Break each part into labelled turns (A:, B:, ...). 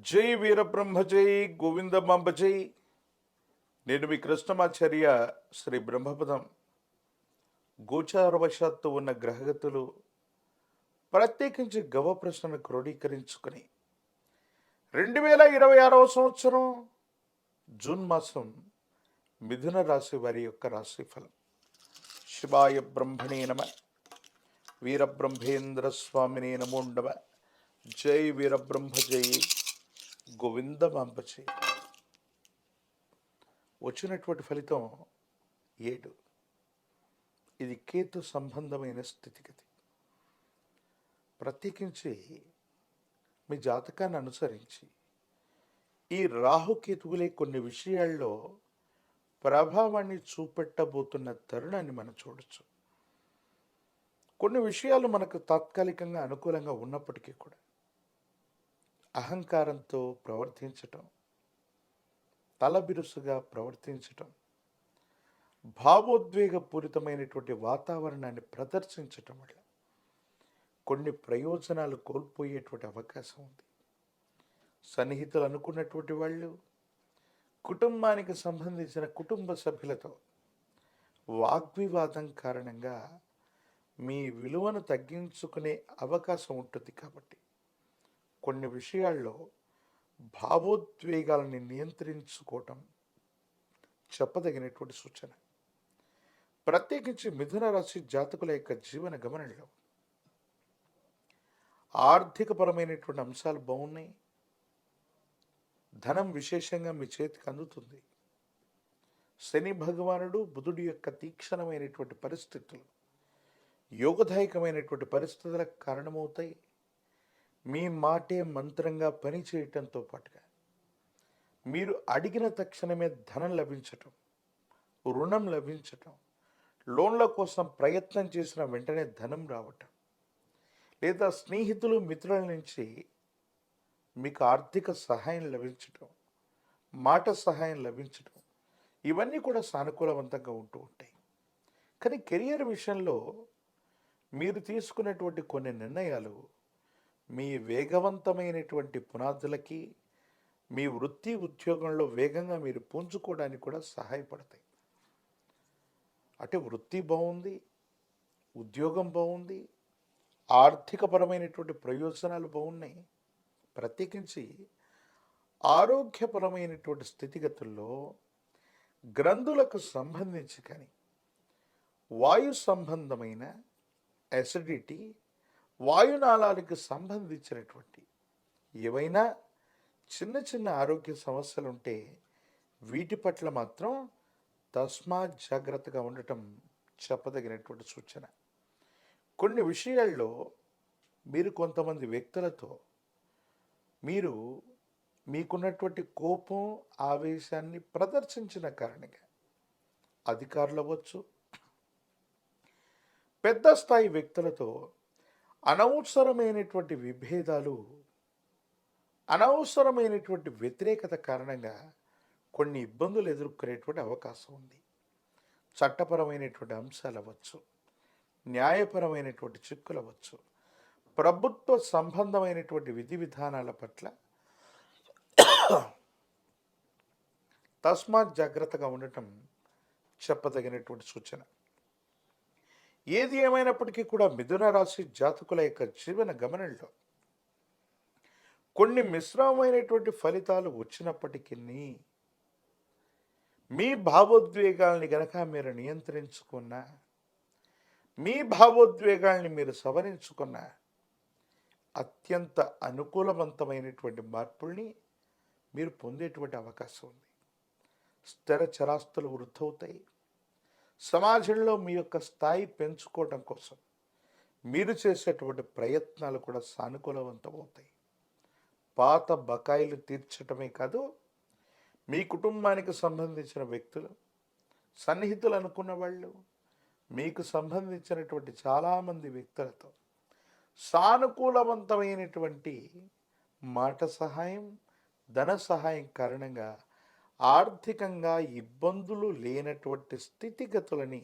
A: జై వీరబ్రహ్మ జై గోవిందమాంబ జై. నేను మీ కృష్ణమాచార్య. శ్రీ బ్రహ్మపదం గోచారవశాత్తు ఉన్న గ్రహగతులు ప్రత్యేకించి గవ ప్రశ్నను క్రోడీకరించుకుని 2026వ సంవత్సరం జూన్ మాసం మిథున రాశి వారి యొక్క రాశిఫలం. శివాయ బ్రహ్మణే నమ. వీరబ్రహ్మేంద్ర స్వామినే నమో నమ. జై వీరబ్రహ్మ జై గోవిందమాంబ జై. వచ్చినటువంటి ఫలితం 7. ఇది కేతు సంబంధమైన స్థితిగతి. ప్రత్యేకించి మీ జాతకాన్ని అనుసరించి ఈ రాహుకేతువులే కొన్ని విషయాల్లో ప్రభావాన్ని చూపెట్టబోతున్న తరుణాన్ని మనం చూడొచ్చు. కొన్ని విషయాలు మనకు తాత్కాలికంగా అనుకూలంగా ఉన్నప్పటికీ కూడా అహంకారంతో ప్రవర్తించటం, తలబిరుసుగా ప్రవర్తించటం, భావోద్వేగపూరితమైనటువంటి వాతావరణాన్ని ప్రదర్శించటం వల్ల కొన్ని ప్రయోజనాలు కోల్పోయేటువంటి అవకాశం ఉంది. సన్నిహితులు అనుకున్నటువంటి వాళ్ళు కుటుంబానికి సంబంధించిన కుటుంబ సభ్యులతో వాగ్వివాదం కారణంగా మీ విలువను తగ్గించుకునే అవకాశం ఉంటుంది. కాబట్టి కొన్ని విషయాల్లో భావోద్వేగాలని నియంత్రించుకోవటం చెప్పదగినటువంటి సూచన. ప్రత్యేకించి మిథున రాశి జాతకుల యొక్క జీవన గమనంలో ఆర్థికపరమైనటువంటి అంశాలు బాగున్నాయి. ధనం విశేషంగా మీ చేతికి అందుతుంది. శని భగవానుడు బుధుడి యొక్క తీక్షణమైనటువంటి పరిస్థితులు యోగదాయకమైనటువంటి పరిస్థితులకు కారణమవుతాయి. మీ మాటే మంత్రంగా పనిచేయటంతో పాటుగా మీరు అడిగిన తక్షణమే ధనం లభించటం, రుణం లభించటం, లోన్ల కోసం ప్రయత్నం చేసిన వెంటనే ధనం రావటం, లేదా స్నేహితులు మిత్రుల నుంచి మీకు ఆర్థిక సహాయం లభించటం, మాట సహాయం లభించటం, ఇవన్నీ కూడా సానుకూలవంతంగా ఉంటూ ఉంటాయి. కానీ కెరియర్ విషయంలో మీరు తీసుకున్నటువంటి కొన్ని నిర్ణయాలు మీ వేగవంతమైనటువంటి పునాదులకి, మీ వృత్తి ఉద్యోగంలో వేగంగా మీరు పుంజుకోవడానికి కూడా సహాయపడతాయి. అంటే వృత్తి బాగుంది, ఉద్యోగం బాగుంది, ఆర్థికపరమైనటువంటి ప్రయోజనాలు బాగున్నాయి. ప్రత్యేకించి ఆరోగ్యపరమైనటువంటి స్థితిగతుల్లో గ్రంథులకు సంబంధించి కానీ వాయు సంబంధమైన అసిడిటీ, వాయునాళాలకు సంబంధించినటువంటి ఏవైనా చిన్న చిన్న ఆరోగ్య సమస్యలు ఉంటే వీటి పట్ల మాత్రం తస్మాత్ జాగ్రత్తగా ఉండటం చెప్పదగినటువంటి సూచన. కొన్ని విషయాల్లో మీరు కొంతమంది వ్యక్తులతో మీరు మీకున్నటువంటి కోపం, ఆవేశాన్ని ప్రదర్శించిన కారణంగా అధికారులు అవ్వచ్చు, పెద్ద స్థాయి వ్యక్తులతో అనవసరమైనటువంటి విభేదాలు, అనవసరమైనటువంటి వ్యతిరేకత కారణంగా కొన్ని ఇబ్బందులు ఎదుర్కొనేటువంటి అవకాశం ఉంది. చట్టపరమైనటువంటి అంశాలు అవ్వచ్చు, న్యాయపరమైనటువంటి చిక్కులు అవ్వచ్చు, ప్రభుత్వ సంబంధమైనటువంటి విధి విధానాల పట్ల తస్మాత్ జాగ్రత్తగా ఉండటం చెప్పదగినటువంటి సూచన. ఏది ఏమైనప్పటికీ కూడా మిథున రాశి జాతకుల యొక్క జీవన గమనంలో కొన్ని మిశ్రమమైనటువంటి ఫలితాలు వచ్చినప్పటికీ మీ భావోద్వేగాల్ని గనక మీరు నియంత్రించుకున్నా, మీ భావోద్వేగాల్ని మీరు సవరించుకున్న అత్యంత అనుకూలవంతమైనటువంటి మార్పుల్ని మీరు పొందేటువంటి అవకాశం ఉంది. స్థిర చరాస్తులు వృద్ధవుతాయి. సమాజంలో మీ యొక్క స్థాయి పెంచుకోవడం కోసం మీరు చేసేటువంటి ప్రయత్నాలు కూడా సానుకూలవంతమవుతాయి. పాత బకాయిలు తీర్చటమే కాదు, మీ కుటుంబానికి సంబంధించిన వ్యక్తులు, సన్నిహితులు అనుకున్న వాళ్ళు, మీకు సంబంధించినటువంటి చాలామంది వ్యక్తులతో సానుకూలవంతమైనటువంటి మాట సహాయం, ధన సహాయం కారణంగా ఆర్థికంగా ఇబ్బందులు లేనటువంటి స్థితిగతులని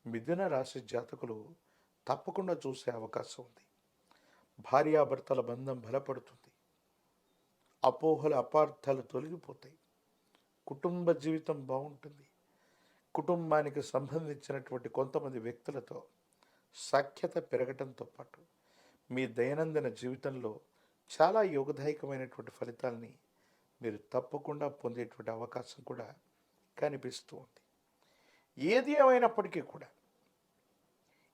A: మిథున రాశి జాతకులు తప్పకుండా చూసే అవకాశం ఉంది. భార్యాభర్తల బంధం బలపడుతుంది. అపోహలు అపార్థాలు తొలగిపోతాయి. కుటుంబ జీవితం బాగుంటుంది. కుటుంబానికి సంబంధించినటువంటి కొంతమంది వ్యక్తులతో సఖ్యత పెరగటంతో పాటు మీ దైనందిన జీవితంలో చాలా యోగదాయకమైనటువంటి ఫలితాల్ని మీరు తప్పకుండా పొందేటువంటి అవకాశం కూడా కనిపిస్తూ ఉంది. ఏది ఏమైనప్పటికీ కూడా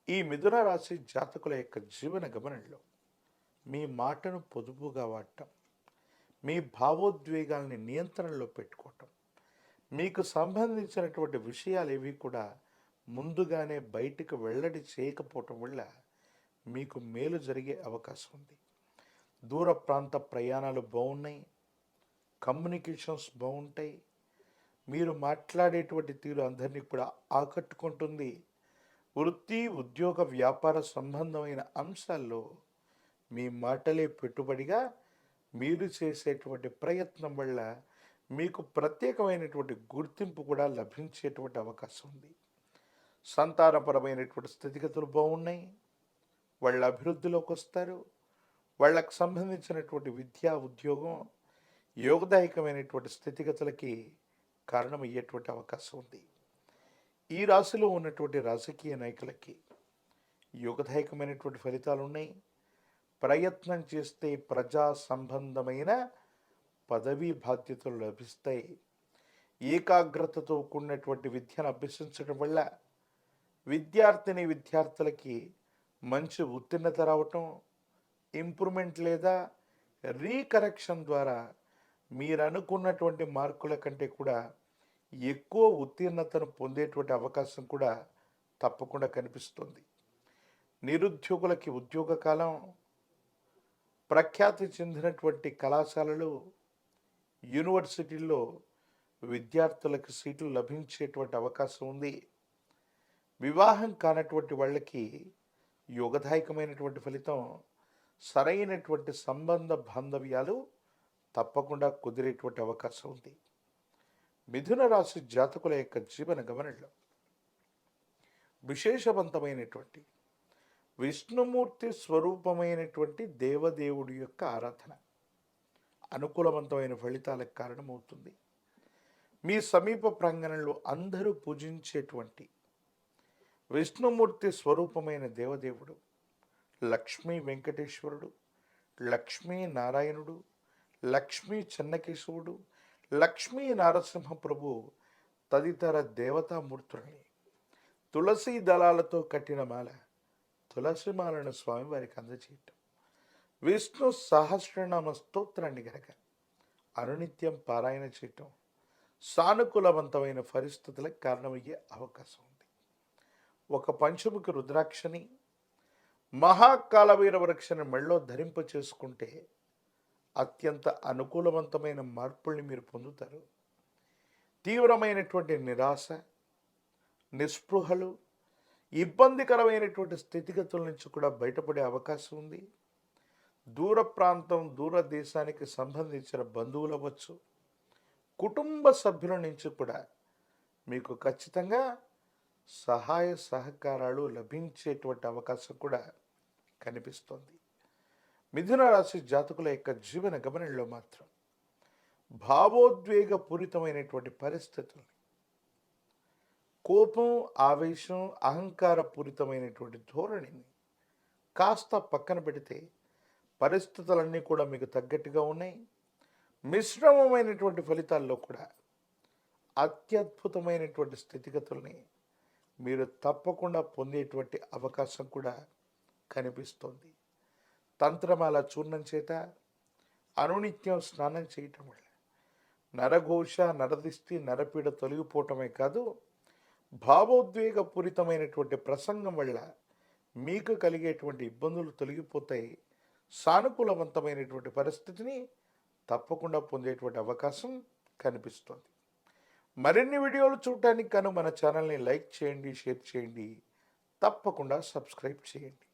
A: ఈ మిథున రాశి జాతకుల యొక్క జీవన గమనంలో మీ మాటను పొదుపుగా వాడటం, మీ భావోద్వేగాల్ని నియంత్రణలో పెట్టుకోవటం, మీకు సంబంధించినటువంటి విషయాలు ఏవి కూడా ముందుగానే బయటకు వెల్లడి చేయకపోవటం వల్ల మీకు మేలు జరిగే అవకాశం ఉంది. దూర ప్రాంత ప్రయాణాలు బాగున్నాయి, కమ్యూనికేషన్స్ బాగుంటాయి, మీరు మాట్లాడేటువంటి తీరు అందరినీ కూడా ఆకట్టుకుంటుంది. వృత్తి ఉద్యోగ వ్యాపార సంబంధమైన అంశాల్లో మీ మాటలే పెట్టుబడిగా మీరు చేసేటువంటి ప్రయత్నం వల్ల మీకు ప్రత్యేకమైనటువంటి గుర్తింపు కూడా లభించేటువంటి అవకాశం ఉంది. సంతానపరమైనటువంటి స్థితిగతులు బాగున్నాయి, వాళ్ళ అభివృద్ధిలోకి వస్తారు. వాళ్ళకు సంబంధించినటువంటి విద్యా ఉద్యోగం యోగదాయకమైనటువంటి స్థితిగతులకి కారణమయ్యేటువంటి అవకాశం ఉంది. ఈ రాశిలో ఉన్నటువంటి రాజకీయ నాయకులకి యోగదాయకమైనటువంటి ఫలితాలు ఉన్నాయి. ప్రయత్నం చేస్తే ప్రజా సంబంధమైన పదవీ బాధ్యతలు లభిస్తాయి. ఏకాగ్రతతో కూడినటువంటి విద్యను అభ్యసించడం వల్ల విద్యార్థులకి మంచి ఉత్తీర్ణత రావటం, ఇంప్రూవ్మెంట్ లేదా రీకరెక్షన్ ద్వారా మీరు అనుకున్నటువంటి మార్కుల కంటే కూడా ఎక్కువ ఉత్తీర్ణతను పొందేటువంటి అవకాశం కూడా తప్పకుండా కనిపిస్తుంది. నిరుద్యోగులకి ఉద్యోగ కాలం, ప్రఖ్యాతి చెందినటువంటి కళాశాలలు, యూనివర్సిటీల్లో విద్యార్థులకు సీట్లు లభించేటువంటి అవకాశం ఉంది. వివాహం కానటువంటి వాళ్ళకి యోగదాయకమైనటువంటి ఫలితం, సరైనటువంటి సంబంధ బాంధవ్యాలు తప్పకుండా కుదిరేటువంటి అవకాశం ఉంది. మిథున రాశి జాతకుల యొక్క జీవన గమనంలో విశేషవంతమైనటువంటి విష్ణుమూర్తి స్వరూపమైనటువంటి దేవదేవుడి యొక్క ఆరాధన అనుకూలవంతమైన ఫలితాలకు కారణమవుతుంది. మీ సమీప ప్రాంగణంలో అందరూ పూజించేటువంటి విష్ణుమూర్తి స్వరూపమైన దేవదేవుడు లక్ష్మీ వెంకటేశ్వరుడు, లక్ష్మీ నారాయణుడు, లక్ష్మీ చెన్నకేశవుడు, లక్ష్మీ నరసింహ ప్రభు తదితర దేవతామూర్తుల్ని తులసి దళాలతో కట్టిన మాల, తులసిమాలను స్వామివారికి అందజేయటం, విష్ణు సహస్రనామ స్తోత్రాన్ని గనక అనునిత్యం పారాయణ చేయటం సానుకూలవంతమైన పరిస్థితులకు కారణమయ్యే అవకాశం ఉంది. ఒక పంచముఖి రుద్రాక్షని, మహాకాలవీర వృక్షని మెళ్ళో ధరింప చేసుకుంటే అత్యంత అనుకూలవంతమైన మార్పుల్ని మీరు పొందుతారు. తీవ్రమైనటువంటి నిరాశ, నిస్పృహలు, ఇబ్బందికరమైనటువంటి స్థితిగతుల నుంచి కూడా బయటపడే అవకాశం ఉంది. దూర ప్రాంతం, దూర దేశానికి సంబంధించిన బంధువులు అవ్వచ్చు, కుటుంబ సభ్యుల నుంచి కూడా మీకు ఖచ్చితంగా సహాయ సహకారాలు లభించేటువంటి అవకాశం కూడా కనిపిస్తోంది. మిథున రాశి జాతకుల యొక్క జీవన గమనంలో మాత్రం భావోద్వేగపూరితమైనటువంటి పరిస్థితుల్ని, కోపం, ఆవేశం, అహంకారపూరితమైనటువంటి ధోరణిని కాస్త పక్కన పెడితే పరిస్థితులన్నీ కూడా మీకు తగ్గట్టుగా ఉన్నాయి. మిశ్రమమైనటువంటి ఫలితాల్లో కూడా అత్యద్భుతమైనటువంటి స్థితిగతుల్ని మీరు తప్పకుండా పొందేటువంటి అవకాశం కూడా కనిపిస్తోంది. తంత్రమాల చూర్ణం చేత అనునిత్యం స్నానం చేయటం వల్ల నరఘోష, నరదిష్టి, నరపీడ తొలగిపోవటమే కాదు, భావోద్వేగపూరితమైనటువంటి ప్రసంగం వల్ల మీకు కలిగేటువంటి ఇబ్బందులు తొలగిపోతాయి. సానుకూలవంతమైనటువంటి పరిస్థితిని తప్పకుండా పొందేటువంటి అవకాశం కనిపిస్తుంది. మరిన్ని వీడియోలు చూడటానికి గాను మన ఛానల్ని లైక్ చేయండి, షేర్ చేయండి, తప్పకుండా సబ్స్క్రైబ్ చేయండి.